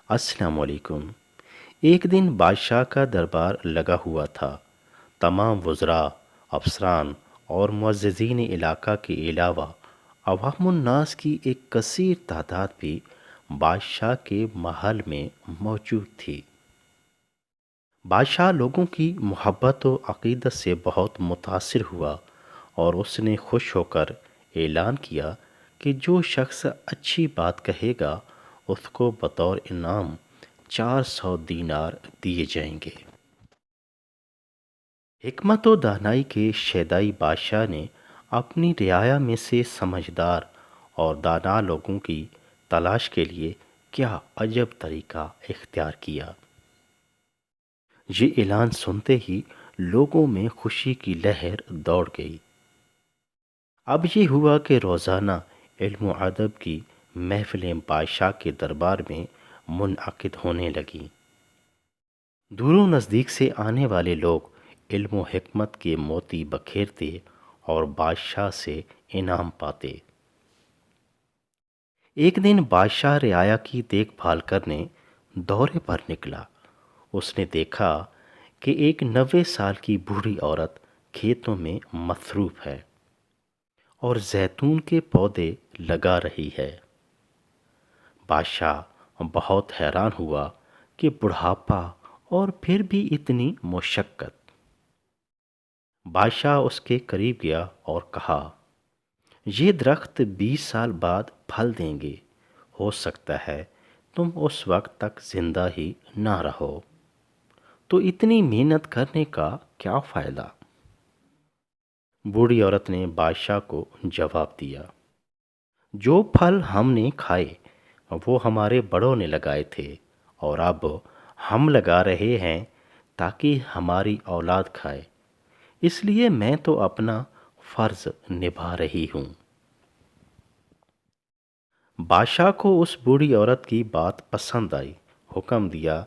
السلام علیکم۔ ایک دن بادشاہ کا دربار لگا ہوا تھا۔ تمام وزراء، افسران اور معززین علاقہ کے علاوہ عوام الناس کی ایک کثیر تعداد بھی بادشاہ کے محل میں موجود تھی۔ بادشاہ لوگوں کی محبت و عقیدت سے بہت متاثر ہوا اور اس نے خوش ہو کر اعلان کیا کہ جو شخص اچھی بات کہے گا اس کو بطور انعام 400 دینار دیے جائیں گے۔ حکمت و دانائی کے شیدائی بادشاہ نے اپنی رعایا میں سے سمجھدار اور دانا لوگوں کی تلاش کے لیے کیا عجب طریقہ اختیار کیا۔ یہ اعلان سنتے ہی لوگوں میں خوشی کی لہر دوڑ گئی۔ اب یہ ہوا کہ روزانہ علم و ادب کی محفلیں بادشاہ کے دربار میں منعقد ہونے لگیں۔ دور و نزدیک سے آنے والے لوگ علم و حکمت کے موتی بکھیرتے اور بادشاہ سے انعام پاتے۔ ایک دن بادشاہ رعایا کی دیکھ بھال کرنے دورے پر نکلا۔ اس نے دیکھا کہ ایک 90 سال کی بوڑھی عورت کھیتوں میں مصروف ہے اور زیتون کے پودے لگا رہی ہے۔ بادشاہ بہت حیران ہوا کہ بڑھاپا اور پھر بھی اتنی مشقت۔ بادشاہ اس کے قریب گیا اور کہا، یہ درخت 20 سال بعد پھل دیں گے، ہو سکتا ہے تم اس وقت تک زندہ ہی نہ رہو، تو اتنی محنت کرنے کا کیا فائدہ؟ بوڑھی عورت نے بادشاہ کو جواب دیا، جو پھل ہم نے کھائے وہ ہمارے بڑوں نے لگائے تھے اور اب ہم لگا رہے ہیں تاکہ ہماری اولاد کھائے، اس لیے میں تو اپنا فرض نبھا رہی ہوں۔ بادشاہ کو اس بوڑھی عورت کی بات پسند آئی، حکم دیا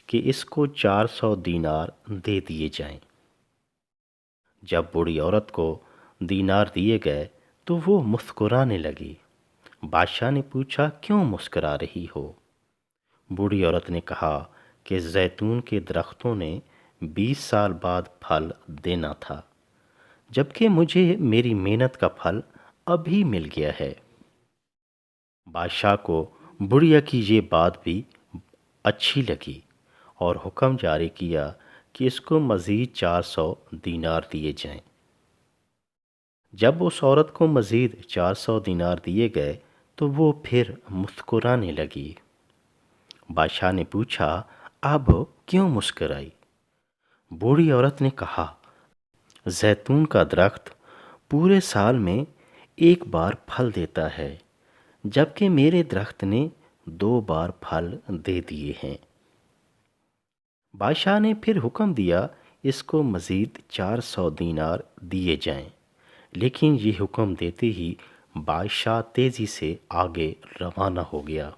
کہ اس کو 400 دینار دے دیے جائیں۔ جب بوڑھی عورت کو دینار دیے گئے تو وہ مسکرانے لگی۔ بادشاہ نے پوچھا، کیوں مسکرا رہی ہو؟ بوڑھی عورت نے کہا کہ زیتون کے درختوں نے 20 سال بعد پھل دینا تھا، جبکہ مجھے میری محنت کا پھل ابھی مل گیا ہے۔ بادشاہ کو بڑھیا کی یہ بات بھی اچھی لگی اور حکم جاری کیا کہ اس کو مزید 400 دینار دیے جائیں۔ جب اس عورت کو مزید 400 دینار دیے گئے تو وہ پھر مسکرانے لگی۔ بادشاہ نے پوچھا، اب کیوں مسکرائی؟ بوڑھی عورت نے کہا، زیتون کا درخت پورے سال میں ایک بار پھل دیتا ہے، جبکہ میرے درخت نے 2 بار پھل دے دیے ہیں۔ بادشاہ نے پھر حکم دیا اس کو مزید 400 دینار دیے جائیں، لیکن یہ حکم دیتے ہی بادشاہ تیزی سے آگے روانہ ہو گیا۔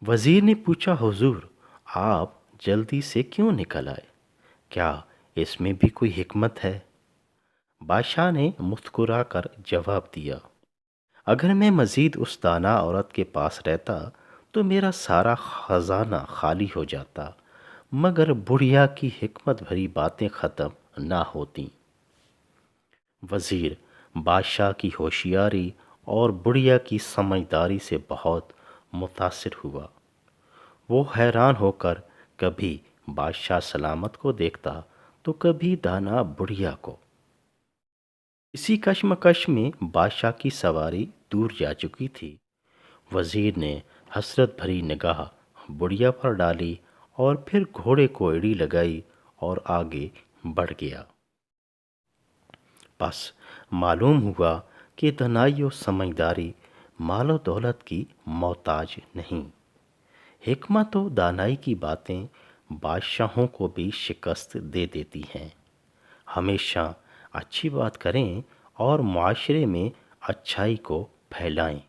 وزیر نے پوچھا، حضور آپ جلدی سے کیوں نکل آئے؟ کیا اس میں بھی کوئی حکمت ہے؟ بادشاہ نے مسکرا کر جواب دیا، اگر میں مزید اس دانا عورت کے پاس رہتا تو میرا سارا خزانہ خالی ہو جاتا، مگر بڑھیا کی حکمت بھری باتیں ختم نہ ہوتیں۔ وزیر بادشاہ کی ہوشیاری اور بڑھیا کی سمجھداری سے بہت متاثر ہوا۔ وہ حیران ہو کر کبھی بادشاہ سلامت کو دیکھتا تو کبھی دانا بڑھیا کو۔ اسی کشمکش میں بادشاہ کی سواری دور جا چکی تھی۔ وزیر نے حسرت بھری نگاہ بڑھیا پر ڈالی اور پھر گھوڑے کو ایڑی لگائی اور آگے بڑھ گیا۔ بس معلوم ہوا کہ دانائی و سمجھداری مال و دولت کی محتاج نہیں۔ حکمت و دانائی کی باتیں بادشاہوں کو بھی شکست دے دیتی ہیں۔ ہمیشہ اچھی بات کریں اور معاشرے میں اچھائی کو پھیلائیں۔